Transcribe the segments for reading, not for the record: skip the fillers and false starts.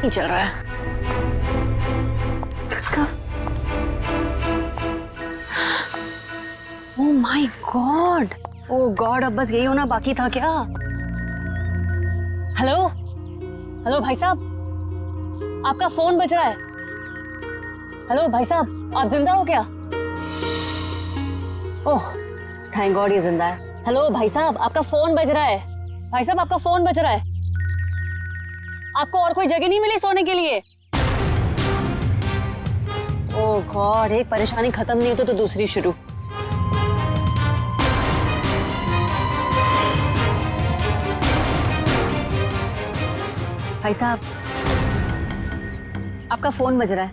नहीं चल रहा है इसका। Oh my God, oh God, अब बस यही होना बाकी था क्या? हेलो हेलो भाई साहब, आपका फोन बज रहा है। हेलो भाई साहब, आप जिंदा हो क्या? ओह थैंक गॉड ये जिंदा है। हेलो भाई साहब, आपका फोन बज रहा है। भाई साहब आपका फोन बज रहा है। आपको और कोई जगह नहीं मिली सोने के लिए? ओह गॉड, एक परेशानी खत्म नहीं होती तो दूसरी शुरू। भाई साहब आपका फोन बज रहा है,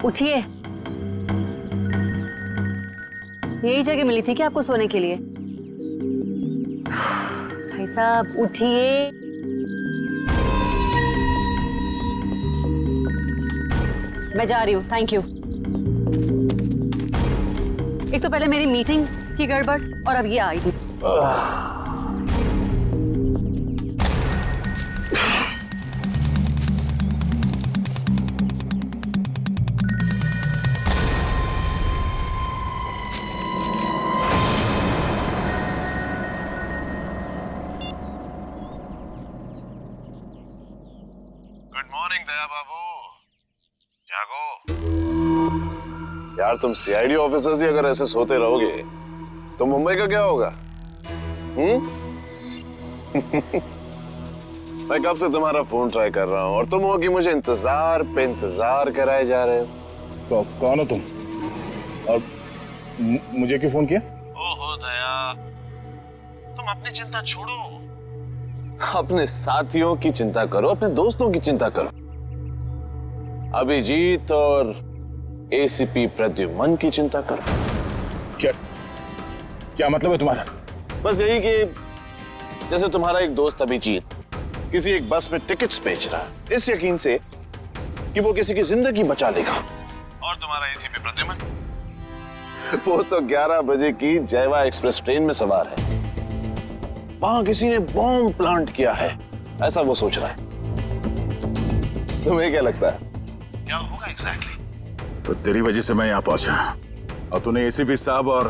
उठिए। यही जगह मिली थी क्या आपको सोने के लिए? भाई साहब उठिए। मैं जा रही हूँ, थैंक यू। एक तो पहले मेरी मीटिंग की गड़बड़ और अब ये आई थी। गुड मॉर्निंग दया बाबू, जागो। यार तुम सीआईडी ऑफिसर्स ही अगर ऐसे सोते रहोगे तो मुंबई का क्या होगा? मैं कब से तुम्हारा फोन ट्राई कर रहा हूँ और तुम हो कि मुझे इंतजार पे इंतजार कराए जा रहे हो। तो कौन हो तुम और मुझे क्यों फोन किया? ओहो दया, तुम अपनी चिंता छोड़ो, अपने साथियों की चिंता करो, अपने दोस्तों की चिंता करो। अभिजीत और एसीपी प्रद्युमन की चिंता करो। क्या क्या मतलब है तुम्हारा? बस यही कि जैसे तुम्हारा एक दोस्त अभिजीत किसी एक बस में टिकट्स बेच रहा है इस यकीन से कि वो किसी की जिंदगी बचा लेगा, और तुम्हारा एसीपी प्रद्युमन वो तो 11 बजे की जयवा एक्सप्रेस ट्रेन में सवार है, वहां किसी ने बॉम्ब प्लांट किया है ऐसा वो सोच रहा है। तुम्हें क्या लगता है क्या होगा एग्जैक्टली? तो तेरी वजह से मैं यहाँ पहुंचा और तूने एसीपी साहब और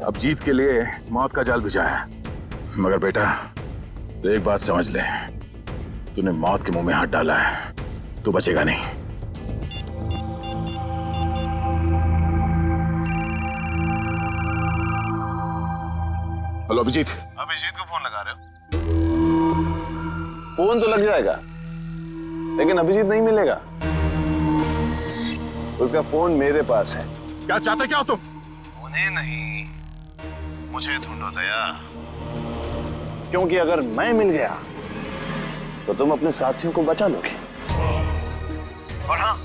अभिजीत के लिए मौत का जाल बिछाया। मगर बेटा तो एक बात समझ ले, तूने मौत के मुंह में हाथ डाला है, तू बचेगा नहीं। हेलो अभिजीत। अभिजीत को फोन लगा रहे हो? फोन तो लग जाएगा लेकिन अभिजीत नहीं मिलेगा, उसका फोन मेरे पास है। क्या चाहते क्या हो तुम? उन्हें नहीं, मुझे ढूंढो दया, क्योंकि अगर मैं मिल गया तो तुम अपने साथियों को बचा लोगे, और हाँ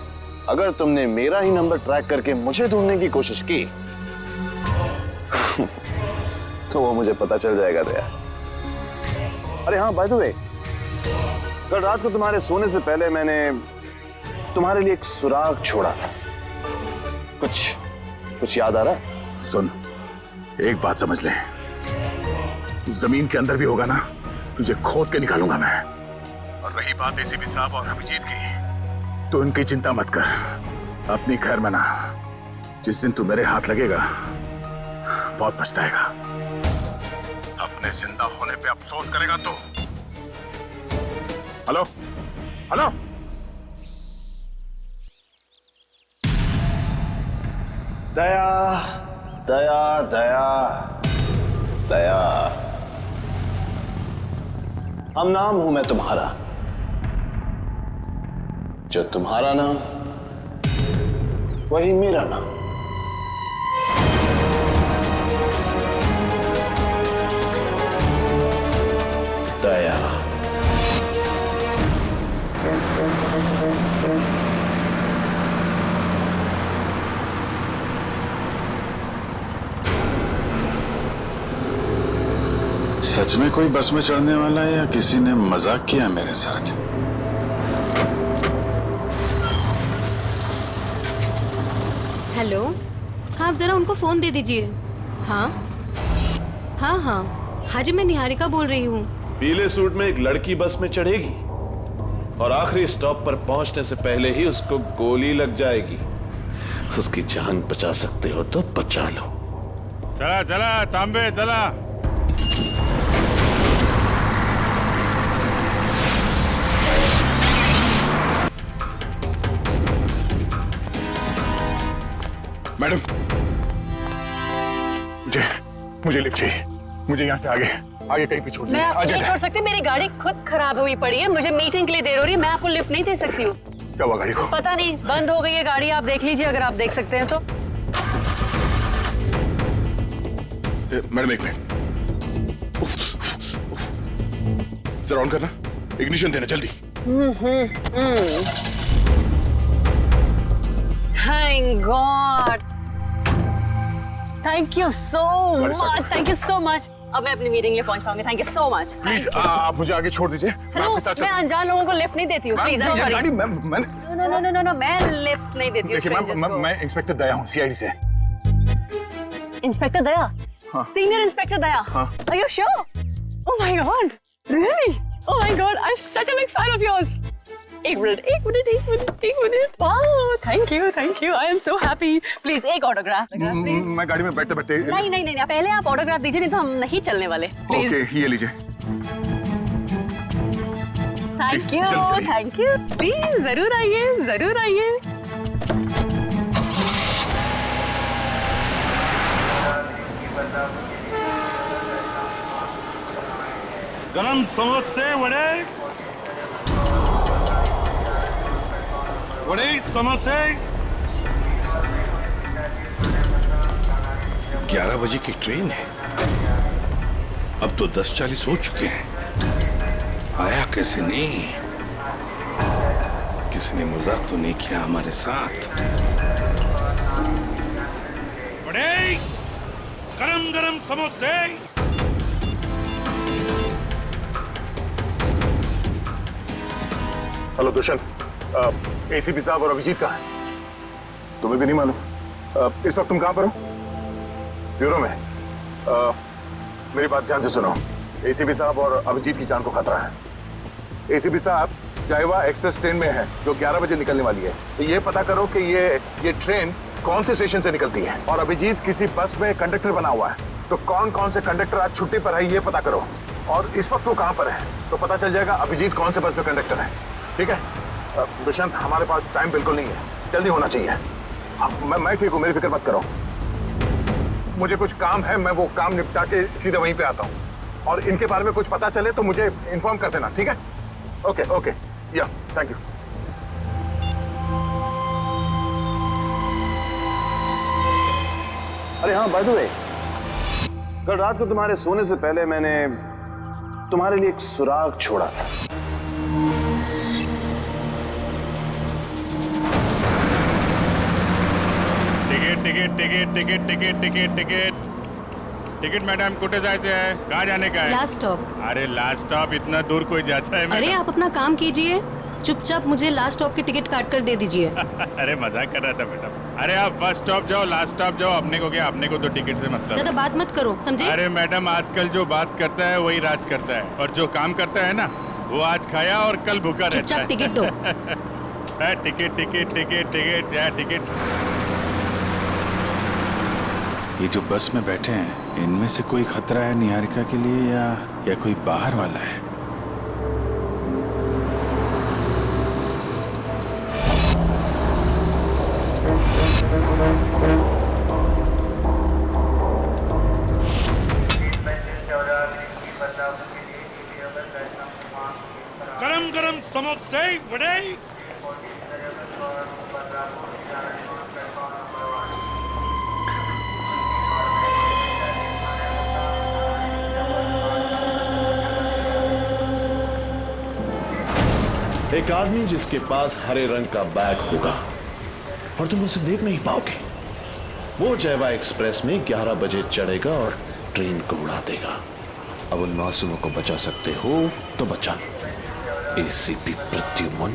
अगर तुमने मेरा ही नंबर ट्रैक करके मुझे ढूंढने की कोशिश की तो वो मुझे पता चल जाएगा दया। अरे हाँ बाय द वे, कल रात को तुम्हारे सोने से पहले मैंने तुम्हारे लिए एक सुराग छोड़ा था, कुछ याद आ रहा है? सुन, एक बात समझ ले, तू जमीन के अंदर भी होगा ना, तुझे खोद के निकालूंगा मैं। और रही बात एसीपी साहब और अभिजीत की, तो उनकी चिंता मत कर, अपनी खैर मना। जिस दिन तू मेरे हाथ लगेगा बहुत पछताएगा, अपने जिंदा होने पे अफसोस करेगा तू। हेलो हेलो, दया दया दया दया, हम नाम हूं मैं तुम्हारा, जो तुम्हारा नाम वही मेरा नाम। दया। सच में कोई बस में चढ़ने वाला है या किसी ने मजाक किया मेरे साथ? हेलो, हाँ आप जरा उनको फोन दे दीजिए। हाँ हाँ हाँ हाँ जी, मैं निहारिका बोल रही हूँ। पीले सूट में एक लड़की बस में चढ़ेगी और आखिरी स्टॉप पर पहुंचने से पहले ही उसको गोली लग जाएगी। उसकी जान बचा सकते हो तो बचा लो। चला चला तांबे चला। मैडम, मुझे लिफ्ट चाहिए। मुझे यहाँ से आगे कहीं भी छोड़ दीजिए। मैं आपको नहीं छोड़ सकती, मेरी गाड़ी खुद खराब हुई पड़ी है, मुझे मीटिंग के लिए देर हो रही है, मैं आपको लिफ्ट नहीं दे सकती हूँ। क्या हुआ गाड़ी को? पता नहीं, बंद हो गई है गाड़ी, आप देख लीजिए अगर आप देख सकते हैं तो। मैडम एक मिनट, सर ऑन करना, इग्निशन देना जल्दी। Thank God, thank you so much, thank you so much. अब मैं अपनी मीटिंग लिए पहुंच पाऊंगी। Thank you so much. Please आप मुझे आगे छोड़ दीजिए। हेलो, मैं अनजान लोगों को लिफ्ट नहीं देती हूँ, please. I am sorry. No, मैं लिफ्ट नहीं देती हूँ स्ट्रेंजर्स को। मैं इंस्पेक्टर दया हूँ, सीआईडी से। इंस्पेक्टर दया? हाँ। सीनियर इंस्पेक्टर दया? हाँ। Are you sure? Oh my God, really? Oh my God, I'm such a big fan of yours. एक minute. Wow, thank you. I am so happy. Please एक autograph. मैं गाड़ी में बैठते बैठते। नहीं, पहले आप ऑटोग्राफ दीजिए, नहीं तो हम नहीं चलने वाले। प्लीज। ओके, ये लीजिए। Thank you. प्लीज जरूर आइए। गरम समोसे वड़े समोसे। 11 बजे की ट्रेन है, अब तो 10:40 हो चुके हैं। आया कैसे नहीं? किसी ने मजाक तो नहीं किया हमारे साथ? वड़े गरम समोसे। हेलो दुष्यंत, एसीपी साहब और अभिजीत कहाँ हैं? तुम्हें भी नहीं मालूम? इस वक्त तुम कहाँ पर हो? ब्यूरो में। मेरी बात ध्यान से सुनो। एसीपी साहब और अभिजीत की जान को खतरा है। एसीपी साहब जायवा एक्सप्रेस ट्रेन में है जो 11 बजे निकलने वाली है। तो ये पता करो कि ये ट्रेन कौन से स्टेशन से निकलती है। और अभिजीत किसी बस में कंडक्टर बना हुआ है, तो कौन से कंडक्टर आज छुट्टी पर है ये पता करो। और इस वक्त वो कहाँ पर है तो पता चल जाएगा अभिजीत कौन से बस में कंडक्टर है। ठीक है दुष्यंत, हमारे पास टाइम बिल्कुल नहीं है, जल्दी होना चाहिए। मैं ठीक हूँ, मेरी फिक्र मत करो। मुझे कुछ काम है, मैं वो काम निपटा के सीधे वहीं पे आता हूँ। और इनके बारे में कुछ पता चले तो मुझे इन्फॉर्म कर देना, ठीक है? ओके, या थैंक यू। अरे हाँ, बाय द वे, कल रात को तुम्हारे सोने से पहले मैंने तुम्हारे लिए एक सुराग छोड़ा था। टिकट मैडम, कुठे जायचे आहे? कहाँ जाने का है? Last stop. अरे लास्ट स्टॉप इतना दूर कोई जाता है? अरे आप अपना काम कीजिए, चुपचाप मुझे लास्ट स्टॉप की टिकट काट कर दे दीजिए। अरे मजाक कर रहा था मैडम। अरे आप फर्स्ट स्टॉप जाओ, लास्ट स्टॉप जाओ, अपने को क्या, अपने को तो टिकट से मतलब। ज्यादा बात मत करो, समझे? अरे मैडम, आजकल जो बात करता है वही राज करता है, और जो काम करता है ना वो आज खाया और कल भूखा रहता है। चुपचाप टिकट दो। टिकट। ये जो बस में बैठे हैं, इनमें से कोई खतरा है निहारिका के लिए या कोई बाहर वाला है? गरम समोसे वड़े। एक आदमी जिसके पास हरे रंग का बैग होगा और तुम उसे देख नहीं पाओगे, वो जयवा एक्सप्रेस में 11 बजे चढ़ेगा और ट्रेन को उड़ा देगा। अब उन मासूमों को बचा सकते हो तो बचा लो। एसीपी प्रद्युमन।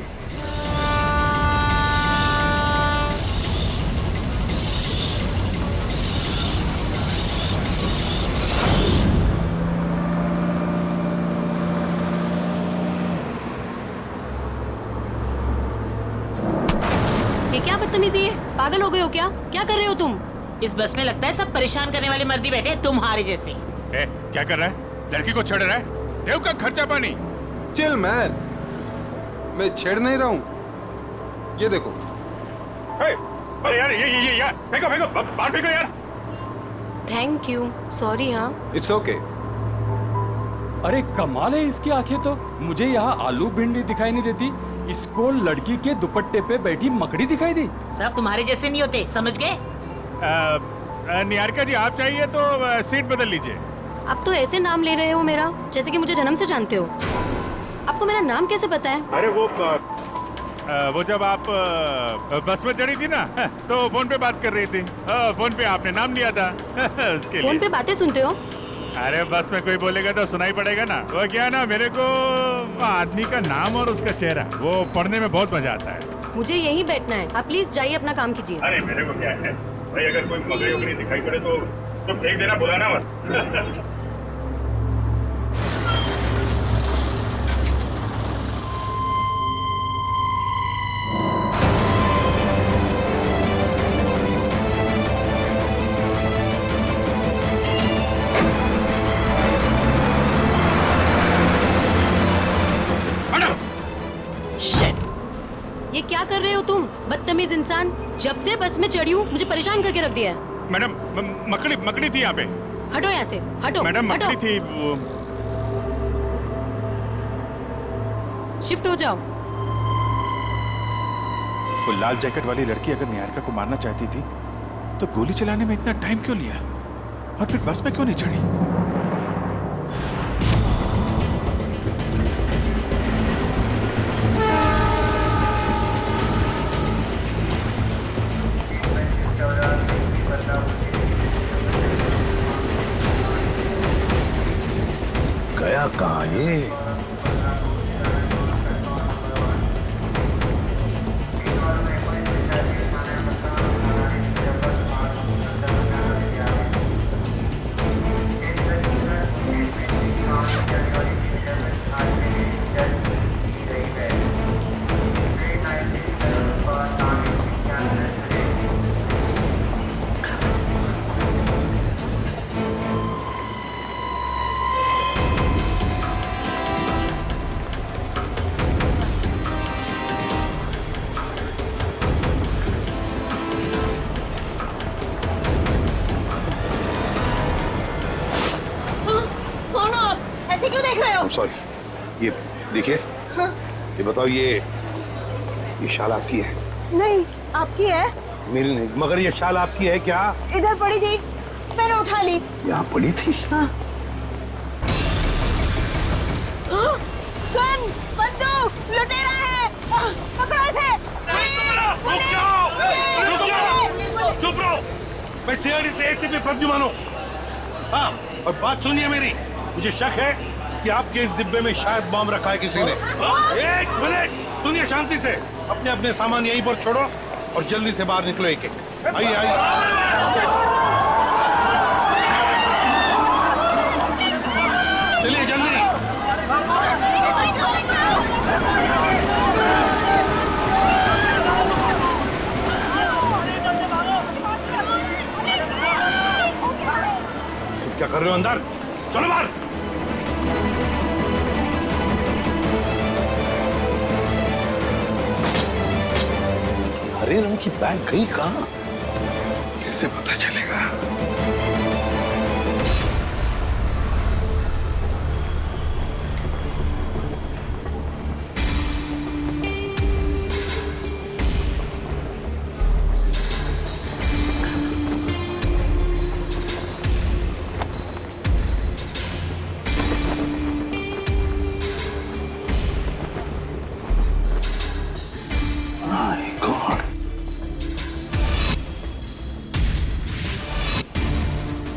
बदतमीजी है? पागल हो गए हो क्या? क्या कर रहे हो तुम? इस बस में लगता है सब परेशान करने वाले मर्दी बैठे हैं तुम्हारे जैसे। क्या कर रहा है? लड़की को छेड़ रहा है? देव का खर्चा पानी। चिल मैन, मैं छेड़ नहीं रहा हूँ। ये देखो। अरे यार ये यार फेंको फेंको बाहर फेंको यार। Thank you, sorry. हाँ इट्स ओके। अरे कमाल है इसकी आंखें तो। मुझे यहाँ आलू भिंडी दिखाई नहीं देती, इसको लड़की के दुपट्टे पे बैठी मकड़ी दिखाई दी। सब तुम्हारे जैसे नहीं होते, समझ गए? निहारिका जी आप चाहिए तो सीट बदल लीजिए। आप तो ऐसे नाम ले रहे हो मेरा जैसे कि मुझे जन्म से जानते हो। आपको मेरा नाम कैसे पता है? अरे वो जब आप बस में चढ़ी थी ना तो फोन पे बात कर रही थी। फोन पे आपने नाम लिया था उसके लिए। फोन पे बातें सुनते हो? अरे बस में कोई बोलेगा तो सुनाई पड़ेगा ना। वो क्या ना, मेरे को आदमी का नाम और उसका चेहरा वो पढ़ने में बहुत मजा आता है। मुझे यहीं बैठना है, आप प्लीज जाइए अपना काम कीजिए। अरे मेरे को क्या है भाई, अगर कोई मकड़ी वकड़ी दिखाई पड़े तो फेंक देना, बुलाना मत। ये क्या कर रहे हो तुम, बदतमीज इंसान? जब से बस में चढ़ी हूँ मुझे परेशान करके रख दिया है। मैडम मकड़ी थी यहाँ पे। हटो यहाँ से, हटो। मैडम हटो। मकड़ी थी वो। शिफ्ट हो जाओ। वो लाल जैकेट वाली लड़की अगर निहारिका को मारना चाहती थी तो गोली चलाने में इतना टाइम क्यों लिया, और फिर बस में क्यों नहीं चढ़ी? गया कहाँ ये? सॉरी, ये देखिए। हाँ? ये बताओ, ये शाल आपकी है? नहीं, आपकी है? मेरी नहीं, मगर ये शाल आपकी है क्या? इधर पड़ी थी, मैंने उठा ली। यहाँ पड़ी थी? हाँ। गन, बंदूक, लुटेरा है, पकड़ो इसे। चुप रहो, मैं सीआईडी से एसीपी प्रद्युमन हूँ। हाँ, और बात सुनिए मेरी, मुझे शक है कि आपके इस डिब्बे में शायद बम रखा है किसी ने। एक मिनट सुनिए शांति से। अपने अपने सामान यहीं पर छोड़ो और जल्दी से बाहर निकलो। एक एक आइए आइए। चलिए जल्दी। तुम क्या कर रहे हो अंदर? चलो बाहर। हरे रंग की बैग गई कहाँ? कैसे पता चलेगा?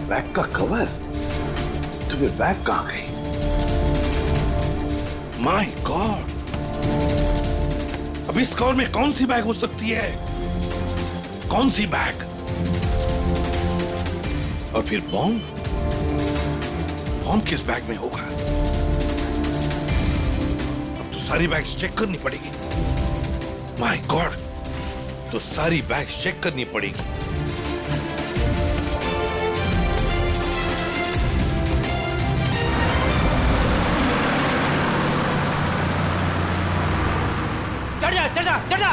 बैग का कवर? तो फिर बैग कहाँ गई? माय गॉड, अब इस कवर में कौन सी बैग हो सकती है? कौन सी बैग? और फिर बॉम्ब? बॉम्ब किस बैग में होगा? अब तो सारी बैग्स चेक करनी पड़ेगी। माय गॉड, तो सारी बैग चेक करनी पड़ेगी। चढ़ जा चढ़ जा चढ़ जा।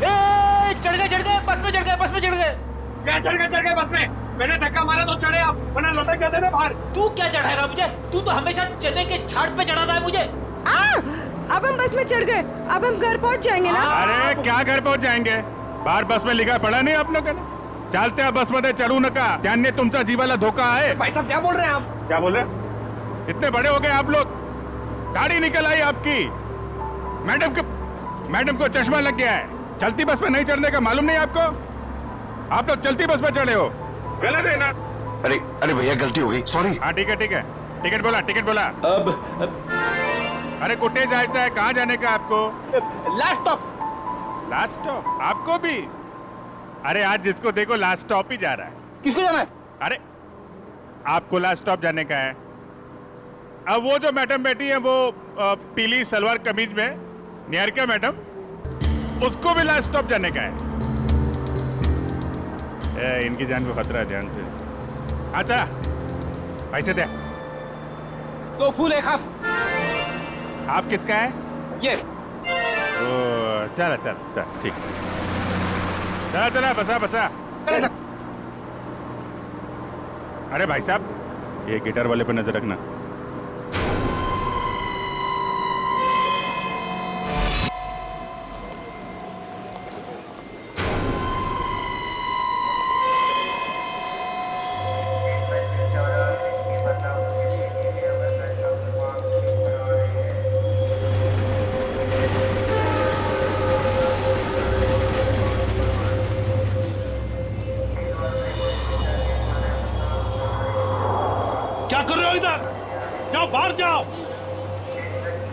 ए चढ़ गए बस में चढ़ गए। क्या चढ़ गए बस में? मैंने धक्का मारा तो चढ़े आप, वरना लटक जाते थे बाहर। तू क्या चढ़ाएगा मुझे? तू तो हमेशा चने के छाट पे चढ़ाता है मुझे। अब हम बस में चढ़ गए, अब हम घर पहुंच जाएंगे ना? अरे क्या घर पहुंच जाएंगे? बाहर बस में लिखा पड़ा नहीं आप लोगों ने? चालते बस मध्ये चढू नका, त्यांनी तुमचा जीवाला धोका है। भाई साहब क्या बोल रहे हैं आप? क्या बोल रहे? इतने बड़े हो गए आप लोग, दाढ़ी निकल आई आपकी। मैडम को चश्मा लग गया है। चलती बस में नहीं चढ़ने का मालूम नहीं आपको? आप लोग चलती बस में चढ़े हो, गलत है ना? अरे भैया गलती हो गई, सॉरी। हाँ ठीक है टिकट बोला। अब अरे कुटे जायचं है, कहाँ जाने का आपको? लास्ट स्टॉप आपको भी? अरे आज जिसको देखो लास्ट स्टॉप ही जा रहा है। किसको जाना है? अरे आपको लास्ट स्टॉप जाने का है। अब वो जो मैडम बैठी है वो पीली सलवार कमीज में, निहारिका मैडम, उसको भी लास्ट स्टॉप जाने का है। इनकी जान को खतरा है, ध्यान से। अच्छा पैसे दे। 2 फूल 1 हाफ। आप किसका है? ये। ओ चला ठीक। चला बसा। अरे भाई साहब, ये गिटार वाले पे नजर रखना। क्या कर रहे हो इधर? जाओ बाहर जाओ।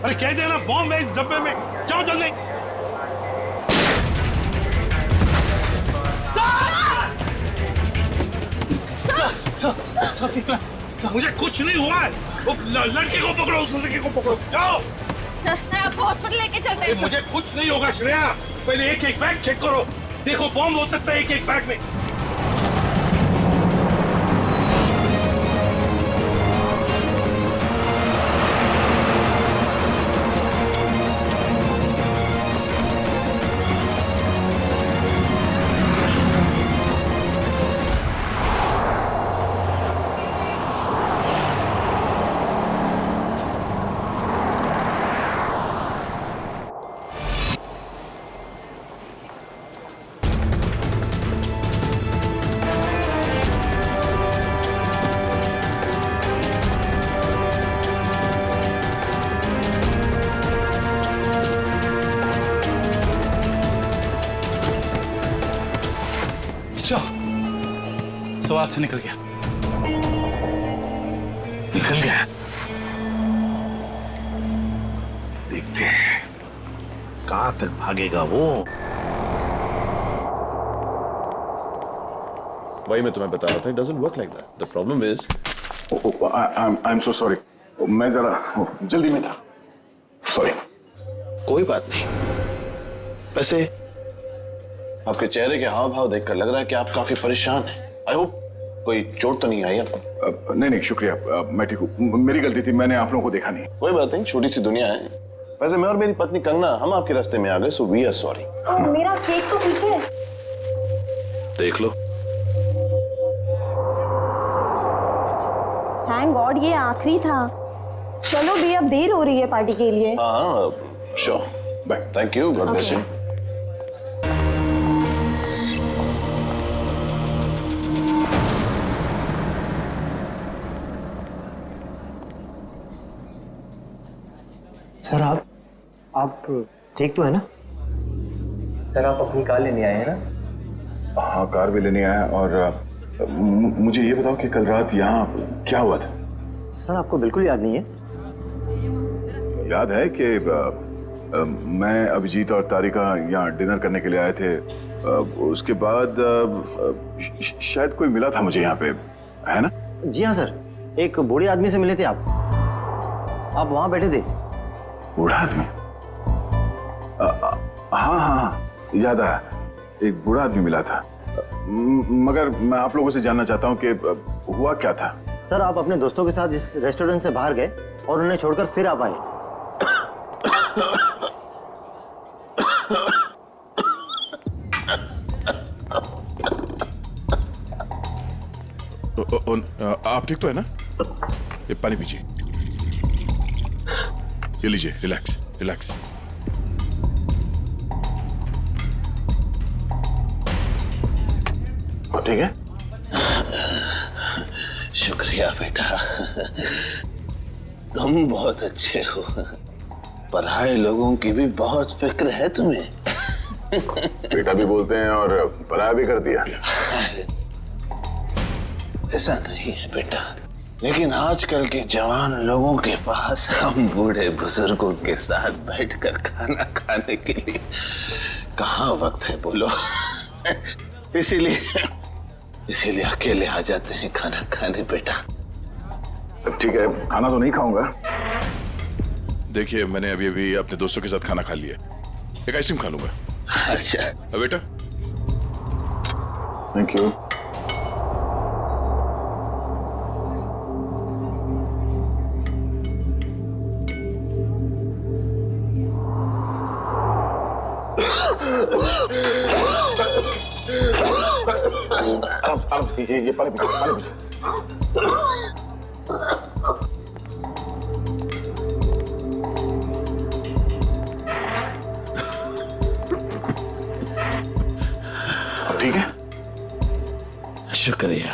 अरे कह देना बॉम्ब है इस डब्बे में, जाओ जल्दी। मुझे कुछ नहीं हुआ है। वो लड़के को पकड़ो, उस लड़के को पकड़ो, जाओ। आपको हॉस्पिटल लेके चलते हैं। मुझे कुछ नहीं होगा श्रेया, पहले एक बैग चेक करो। देखो बॉम्ब हो सकता है एक बैग में। सवाल से निकल गया। देखते हैं कहां तक भागेगा वो। वही मैं तुम्हें बता रहा था, it doesn't work like that. The problem is I am so sorry, मैं जरा जल्दी में था, सॉरी। कोई बात नहीं। वैसे आपके चेहरे के हाव भाव देखकर लग रहा है कि आप काफी परेशान हैं। आई होप कोई चोट तो नहीं आई आपको? नहीं शुक्रिया, मैं ठीक हूँ। मेरी गलती थी, मैंने आप लोगों को देखा नहीं। कोई बात नहीं, छोटी सी दुनिया है। वैसे मैं और मेरी पत्नी कंगना, हम आपके रास्ते में आ गए, सो वी आर सॉरी। मेरा केक तो ठीक है। देख लो। थैंक गॉड ये आखिरी था। चलो भी, अब देर हो रही है पार्टी के लिए। हाँ sure, bye. Thank you, god bless you. Sir आप ठीक तो है ना? सर आप अपनी कार लेने आए हैं ना? हाँ कार भी लेने आया। और मुझे ये बताओ कि कल रात यहाँ क्या हुआ था? सर आपको बिल्कुल याद नहीं है? याद है कि मैं, अभिजीत और तारिका यहाँ डिनर करने के लिए आए थे। उसके बाद शायद कोई मिला था मुझे यहाँ पे, है ना? जी हाँ सर, एक बूढ़े आदमी से मिले थे आप वहाँ बैठे थे। बूढ़ा आदमी? हाँ, याद आया। एक बूढ़ा आदमी मिला था। मगर मैं आप लोगों से जानना चाहता हूँ कि हुआ क्या था। सर, आप अपने दोस्तों के साथ इस रेस्टोरेंट से बाहर गए और उन्हें छोड़कर फिर आप आए। आप ठीक तो है ना? ये पानी पीजिए। ये लीजिए, रिलैक्स रिलैक्स। ठीक है? शुक्रिया बेटा, तुम बहुत अच्छे हो। पराये लोगों की भी बहुत फिक्र है तुम्हें। बेटा भी बोलते हैं और पराया भी कर दिया। ऐसा नहीं है बेटा, लेकिन आजकल के जवान लोगों के पास हम बूढ़े बुजुर्गों के साथ बैठकर खाना खाने के लिए कहाँ वक्त है बोलो। इसीलिए अकेले आ जाते हैं खाना खाने बेटा। ठीक है, खाना तो नहीं खाऊंगा। देखिए, मैंने अभी अभी अपने दोस्तों के साथ खाना खा लिया, एक आइसक्रीम खा लूंगा। अच्छा बेटा, थैंक यू। ये पानी पीजिए। ठीक है? शुक्रिया।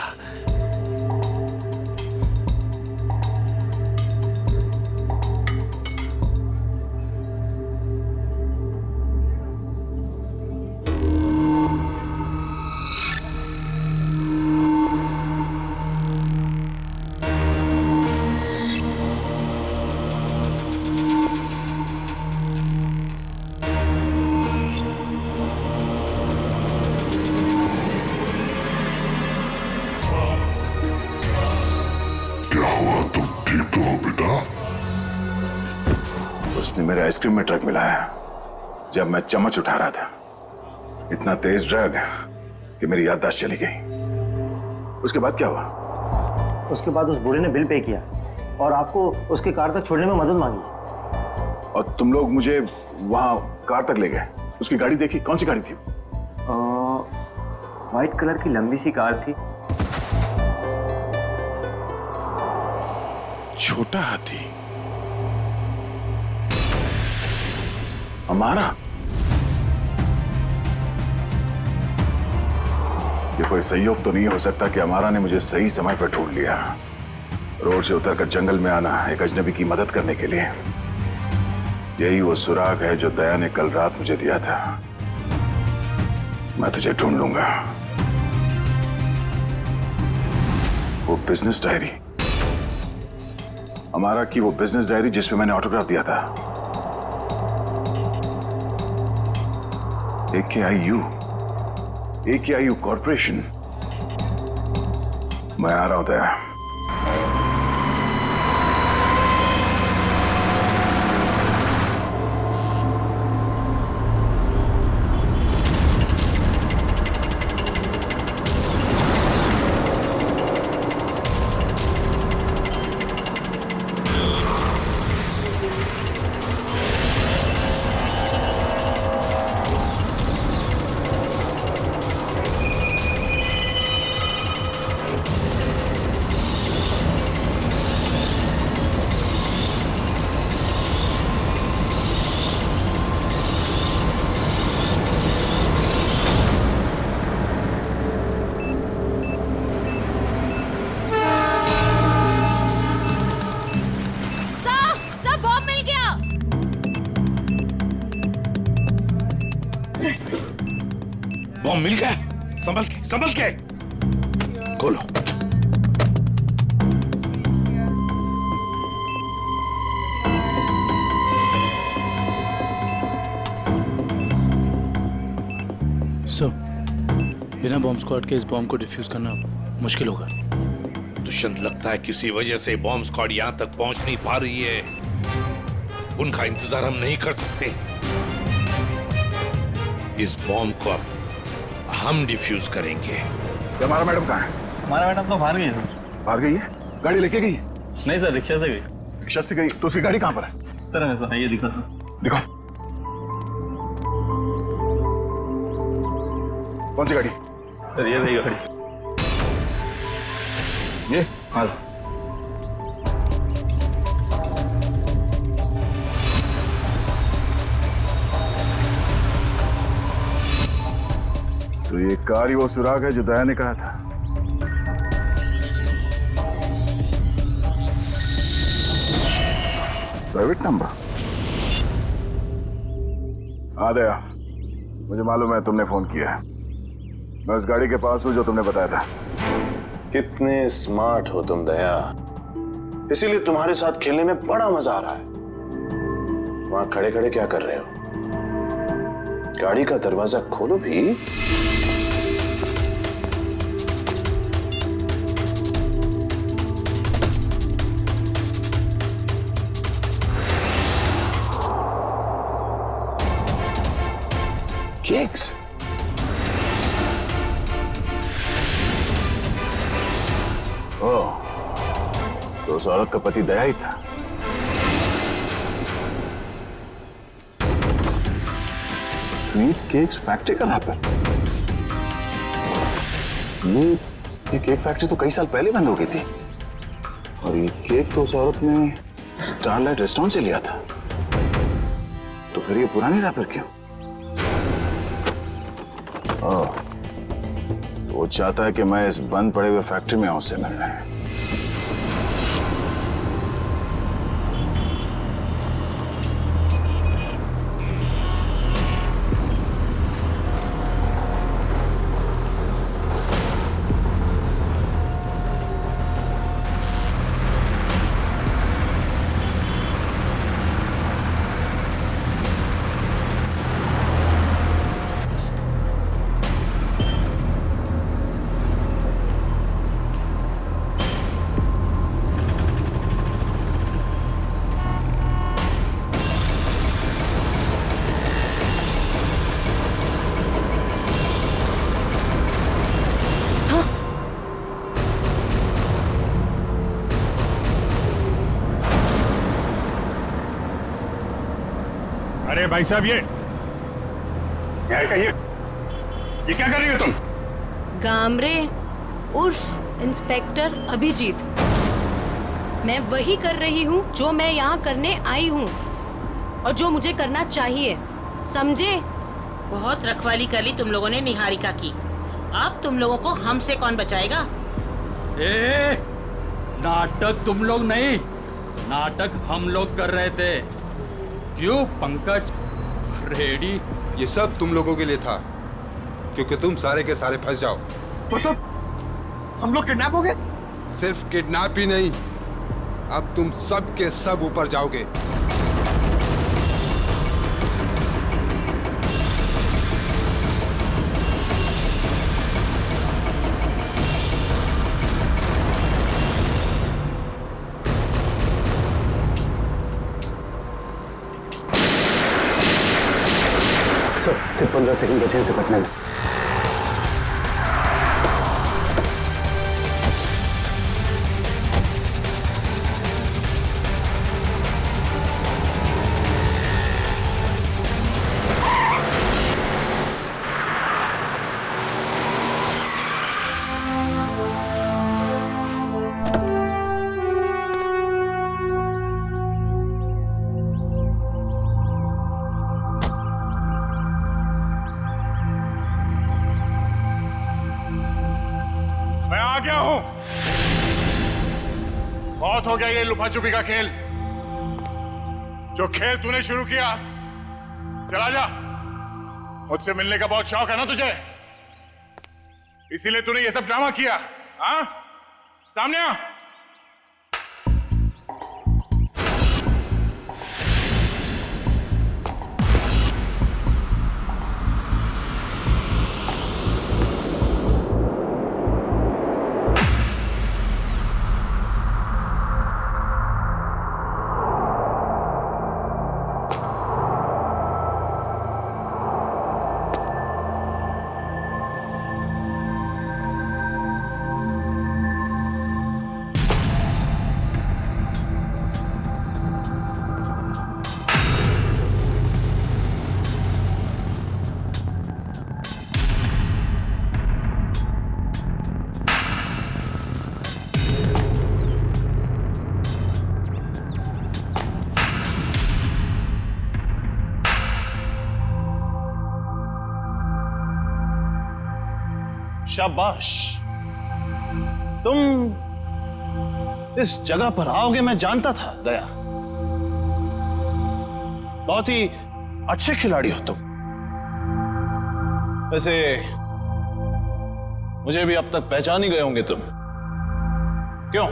उसने मेरे आइसक्रीम में ड्रग मिलाया जब मैं चम्मच उठा रहा था। इतना तेज ड्रग कि मेरी याददाश्त चली गई। उसके बाद क्या हुआ? उसके बाद उस बूढ़े ने बिल पे किया और आपको उसके कार तक छोड़ने में मदद मांगी। और तुम लोग मुझे वहां कार तक ले गए। उसकी गाड़ी देखी? कौन सी गाड़ी थी? व्हाइट कलर की लंबी सी कार थी। छोटा हाथी हमारा? ये कोई संयोग तो नहीं हो सकता कि हमारा ने मुझे सही समय पर ढूंढ लिया, रोड से उतरकर जंगल में आना एक अजनबी की मदद करने के लिए। यही वो सुराग है जो दया ने कल रात मुझे दिया था। मैं तुझे ढूंढ लूंगा। वो बिजनेस डायरी, हमारा की वो बिजनेस डायरी जिसमें मैंने ऑटोग्राफ दिया था। AKIU corporation. मैं आ रहा हूं दया। बॉम्ब मिल गया। संभल के खोलो। सर, बिना बॉम्ब स्क्वाड के इस बॉम्ब को डिफ्यूज करना मुश्किल होगा। दुष्यंत, लगता है किसी वजह से बॉम्ब स्क्वाड यहां तक पहुंच नहीं पा रही है। उनका इंतजार हम नहीं कर सकते। इस बॉम्ब को अब हम डिफ्यूज करेंगे। हमारा मैडम कहाँ है? हमारा मैडम तो बाहर गई है सर। बाहर गई है? गाड़ी लेके गई? नहीं सर, रिक्शा से गई। रिक्शा से गई? तो उसकी गाड़ी कहाँ पर है? इस तरह है सर, ये दिखा सर। दिखाओ। कौन सी गाड़ी? सर ये रही गाड़ी। ये? हाँ। तो ये कार ही वो सुराग है जो दया ने कहा था। Private number? हाँ दया, मुझे मालूम है तुमने फोन किया है। मैं उस गाड़ी के पास हूं जो तुमने बताया था। कितने स्मार्ट हो तुम दया, इसीलिए तुम्हारे साथ खेलने में बड़ा मजा आ रहा है। वहां खड़े खड़े क्या कर रहे हो? गाड़ी का दरवाजा खोलो भी। केक्स? ओह, तो उस औरत का पति दया ही था। स्वीट केक्स फैक्ट्री का रैपर? ये केक फैक्ट्री तो कई साल पहले बंद हो गई थी, और ये केक तो उस औरत ने स्टारलाइट रेस्टोरेंट से लिया था। तो फिर ये पुरानी रैपर क्यों? वो चाहता है कि मैं इस बंद पड़े हुए फैक्ट्री में आऊं उससे मिलने। अरे भाई साहब, ये क्या कर रही हो तुम? गामरे उर्फ इंस्पेक्टर अभिजीत, मैं वही कर रही हूँ जो मैं यहाँ करने आई हूँ और जो मुझे करना चाहिए, समझे? बहुत रखवाली कर ली तुम लोगों ने निहारिका की। अब तुम लोगों को हमसे कौन बचाएगा? ए, नाटक तुम लोग नहीं, नाटक हम लोग कर रहे थे। क्यों पंकज, फ्रेडी? ये सब तुम लोगों के लिए था, क्योंकि तुम सारे के सारे फंस जाओ। तो सब हम लोग किडनैप हो गए? सिर्फ किडनैप ही नहीं, अब तुम सब के सब ऊपर जाओगे। सिर्फ 15 सेकंड बचे हैं इसे पटने में। मैं आ गया हूं। बहुत हो गया ये लुका छुपी का खेल। जो खेल तूने शुरू किया, चला जा। मुझसे मिलने का बहुत शौक है ना तुझे, इसीलिए तूने ये सब ड्रामा किया। हाँ, सामने आ। शाबाश। तुम इस जगह पर आओगे मैं जानता था दया। बहुत ही अच्छे खिलाड़ी हो तुम। वैसे मुझे भी अब तक पहचान ही गए होंगे तुम। क्यों?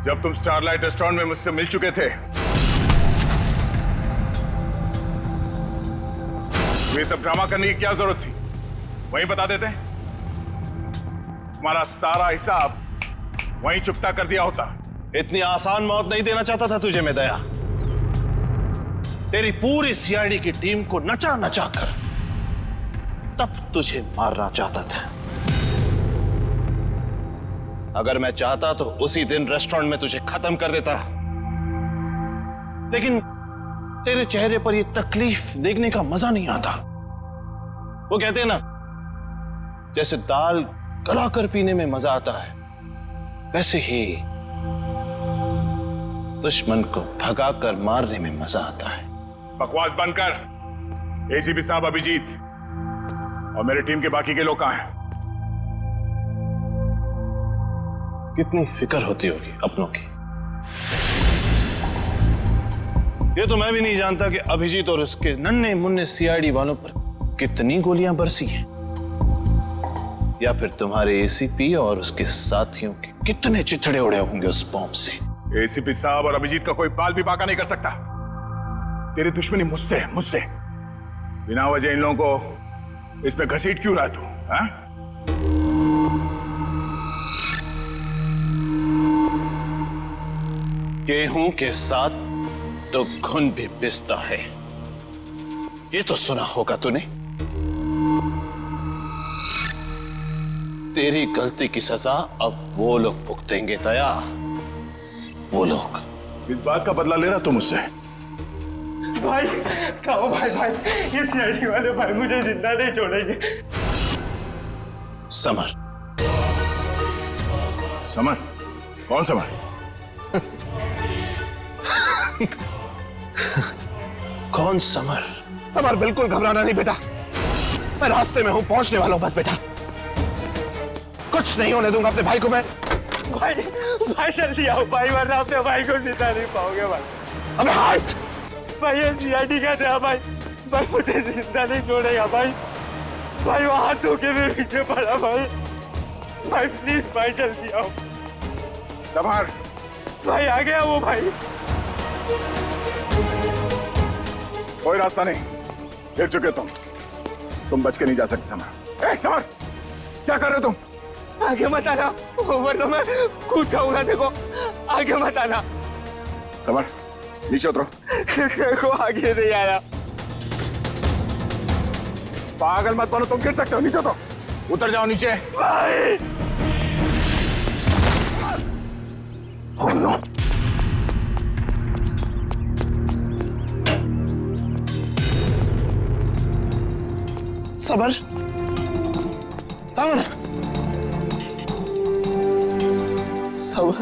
जब तुम स्टारलाइट रेस्टोरेंट में मुझसे मिल चुके थे, ये सब ड्रामा करने की क्या जरूरत थी? वहीं बता देते। तुम्हारा सारा हिसाब वहीं चुपता कर दिया होता। इतनी आसान मौत नहीं देना चाहता था तुझे मैं दया। तेरी पूरी सीआईडी की टीम को नचा नचा कर तब तुझे मारना चाहता था। अगर मैं चाहता तो उसी दिन रेस्टोरेंट में तुझे खत्म कर देता, लेकिन तेरे चेहरे पर यह तकलीफ देखने का मजा नहीं आता। वो कहते हैं ना, जैसे दाल गलाकर पीने में मजा आता है, वैसे ही दुश्मन को भगाकर मारने में मजा आता है। बकवास बंद कर। एसीपी साहब अभिजीत और मेरी टीम के बाकी के लोग कहां हैं? कितनी फिक्र होती होगी अपनों की। ये तो मैं भी नहीं जानता कि अभिजीत और उसके नन्हे मुन्ने सीआईडी वालों पर कितनी गोलियां बरसी हैं, या फिर तुम्हारे एसीपी और उसके साथियों के कितने चिथड़े उड़े होंगे उस बॉम्ब से। एसीपी साहब और अभिजीत का कोई बाल भी बाका नहीं कर सकता। तेरी दुश्मनी मुझसे मुझसे बिना वजह इन लोगों को इसमें घसीट क्यों रहा तू? हाँ? गेहूं के साथ तो घुन भी पिसता है, ये तो सुना होगा तूने। तेरी गलती की सजा अब वो लोग भुगतेंगे दया, वो लोग। इस बात का बदला ले रहा तू मुझसे? भाई कहो भाई, ये सीआईडी वाले भाई मुझे जिंदा नहीं छोड़ेंगे। समर। समर? कौन समर? कौन समर? समर, बिल्कुल घबराना नहीं बेटा, मैं रास्ते में हूं, पहुंचने वाला हूं बस बेटा। कुछ नहीं होने दूंगा अपने भाई को मैं। भाई जल्दी आओ भाई, वरना अपने भाई को जिंदा नहीं पाओगे भाई। अबे हाथ! भाई ये सीआईडी का था भाई मुझे जिंदा नहीं छोड़ेगा भाई। भाई वो हाथ धो के मेरे पीछे पड़ा भाई प्लीज भाई जल्दी आओ। समर! भाई आ गया वो भाई। कोई रास्ता नहीं, गिर चुके तुम बच के नहीं जा सकते समर। समर, क्या कर रहे हो तुम? आगे मत आना, वरना मैं कूद जाऊंगा। देखो आगे मत आना। समर नीचे उतरो। देखो आगे नहीं आया। पागल मत बनो, तुम गिर सकते हो। नीचे उतरो, उतर जाओ नीचे। भाई Oh no! सबर, सबर, सबर,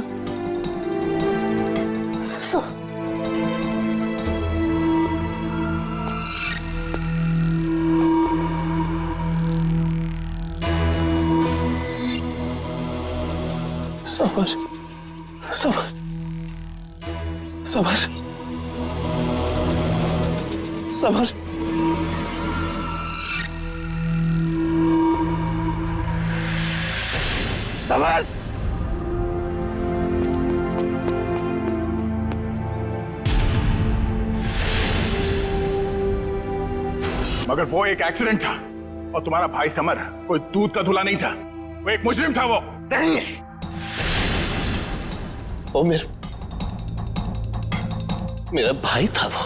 सबर, सबर, सबर, सबर, सबर। मगर वो एक एक्सीडेंट था और तुम्हारा भाई समर कोई दूध का धुला नहीं था, वो एक मुजरिम था। वो नहीं, वो मेरा भाई था। वो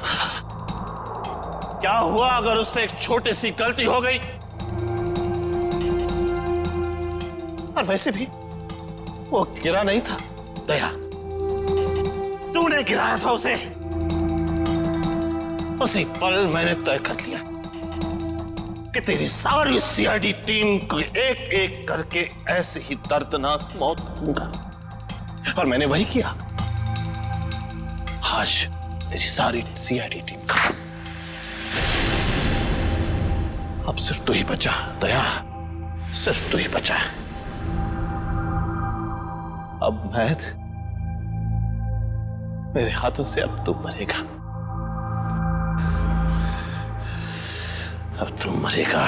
क्या हुआ अगर उससे एक छोटी सी गलती हो गई? और वैसे भी वो गिरा नहीं था दया, तूने गिराया था उसे। उसी पल मैंने तय कर लिया कि तेरी सारी सीआईडी टीम को एक एक करके ऐसे ही दर्दनाक मौत दूंगा, और मैंने वही किया। आज तेरी सारी सीआईडी टीम खत्म। अब सिर्फ तू ही बचा दया, सिर्फ तू ही बचा है। अब महद मेरे हाथों से अब तू मरेगा, अब तू मरेगा।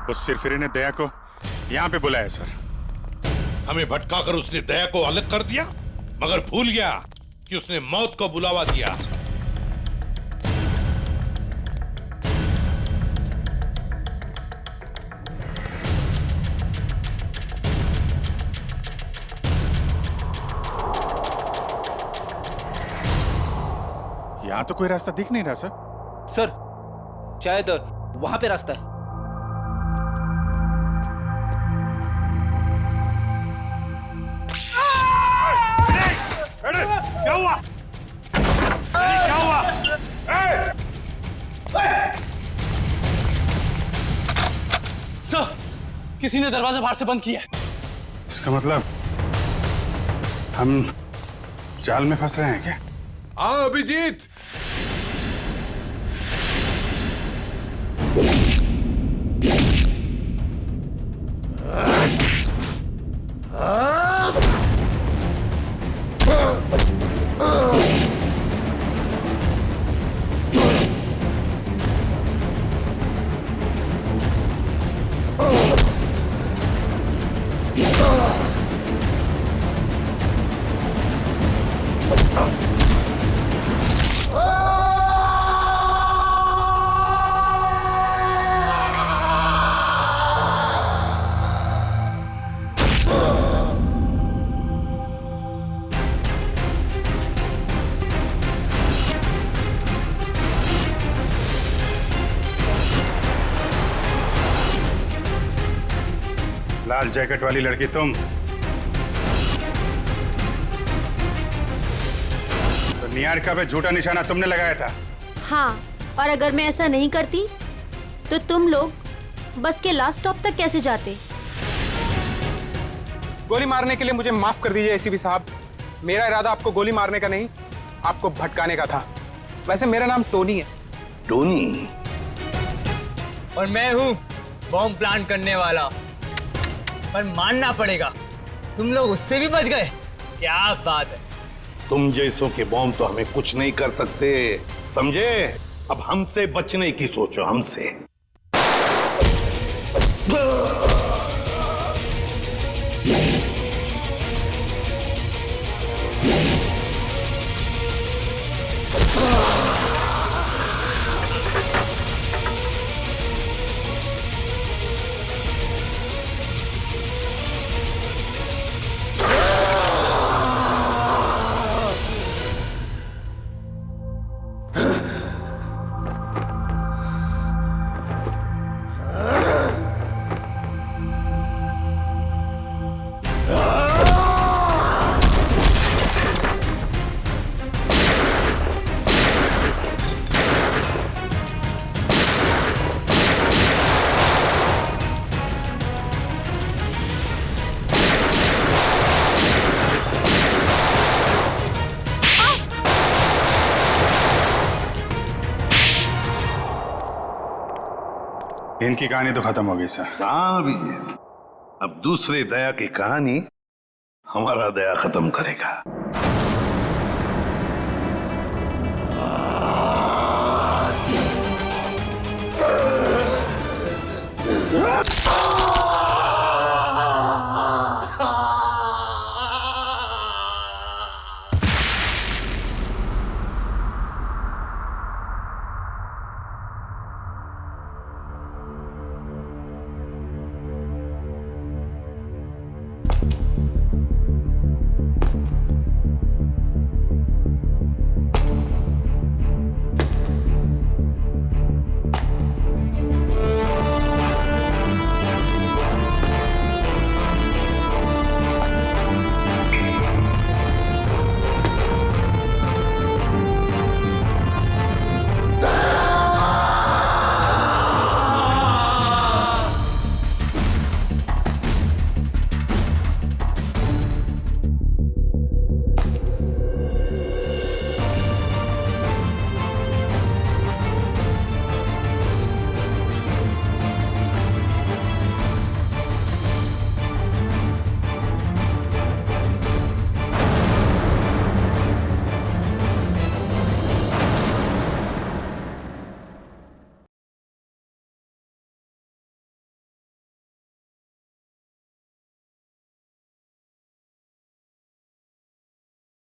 उस सिरफिरे ने दया को यहाँ पे बुलाया सर। हमें भटकाकर उसने दया को अलग कर दिया, मगर भूल गया कि उसने मौत को बुलावा दिया। यहाँ तो कोई रास्ता दिख नहीं रहा सर। सर शायद वहां पे रास्ता है। क्या हुआ? क्या हुआ? सर, किसी ने दरवाजा बाहर से बंद किया है। इसका मतलब हम जाल में फंस रहे हैं क्या? आओ अभिजीत। लाल जैकेट वाली लड़की तुम? तो निहारिका पे झूठा निशाना तुमने लगाया था? हाँ, और अगर मैं ऐसा नहीं करती तो तुम लोग बस के लास्ट स्टॉप तक कैसे जाते? गोली मारने के लिए मुझे माफ कर दीजिए एसीपी साहब। मेरा इरादा आपको गोली मारने का नहीं, आपको भटकाने का था। वैसे मेरा नाम टोनी है। टोनी? और मैं हूँ बॉम्ब प्लांट करने वाला। पर मानना पड़ेगा, तुम लोग उससे भी बच गए। क्या बात है। तुम जैसों के बॉम्ब तो हमें कुछ नहीं कर सकते, समझे? अब हमसे बचने की सोचो, हमसे। इनकी कहानी तो खत्म हो गई सर। हाँ अभिजीत, अब दूसरे दया की कहानी हमारा दया खत्म करेगा।